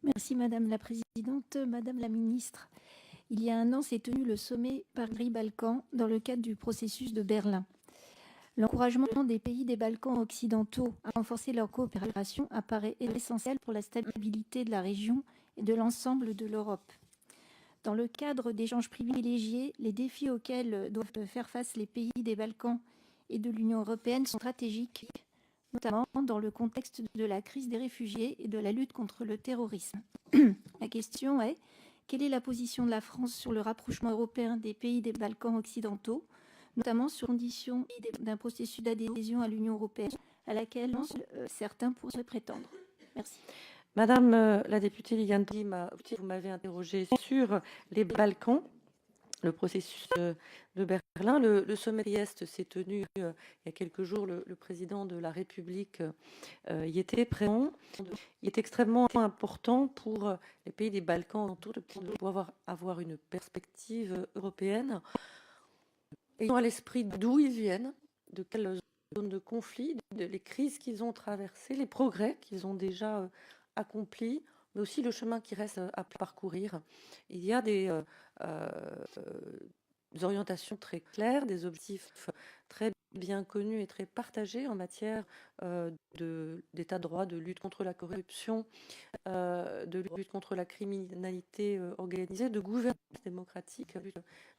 Merci Madame la Présidente. Madame la Ministre, il y a un an s'est tenu le sommet Paris-Balkans dans le cadre du processus de Berlin. L'encouragement des pays des Balkans occidentaux à renforcer leur coopération apparaît essentiel pour la stabilité de la région et de l'ensemble de l'Europe. Dans le cadre d'échanges privilégiés, les défis auxquels doivent faire face les pays des Balkans et de l'Union européenne sont stratégiques, notamment dans le contexte de la crise des réfugiés et de la lutte contre le terrorisme. La question est, quelle est la position de la France sur le rapprochement européen des pays des Balkans occidentaux, notamment sur condition d'un processus d'adhésion à l'Union européenne à laquelle certains pourraient prétendre? Merci. Madame la députée Liliane Pagny, vous m'avez interrogé sur les Balkans, le processus de Berlin. Le sommet de Trieste s'est tenu il y a quelques jours. Le président de la République y était présent. Il est extrêmement important pour les pays des Balkans autour de pouvoir avoir une perspective européenne. Ayant à l'esprit d'où ils viennent, de quelle zone de conflit, les crises qu'ils ont traversées, les progrès qu'ils ont déjà accomplis, mais aussi le chemin qui reste à parcourir. Il y a des orientations très claires, des objectifs très bien connus et très partagés en matière d'état de droit, de lutte contre la corruption, de lutte contre la criminalité organisée, de gouvernance démocratique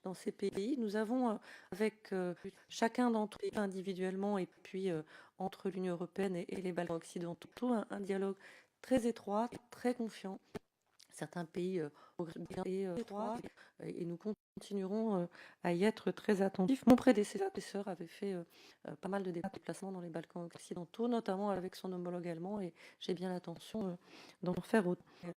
dans ces pays. Nous avons, avec chacun d'entre eux individuellement et puis entre l'Union européenne et les Balkans occidentaux, un dialogue très étroit, très confiant. Certains pays et étroits, et nous continuerons à y être très attentifs. Mon prédécesseur avait fait pas mal de déplacements dans les Balkans occidentaux, notamment avec son homologue allemand, et j'ai bien l'intention d'en faire autant.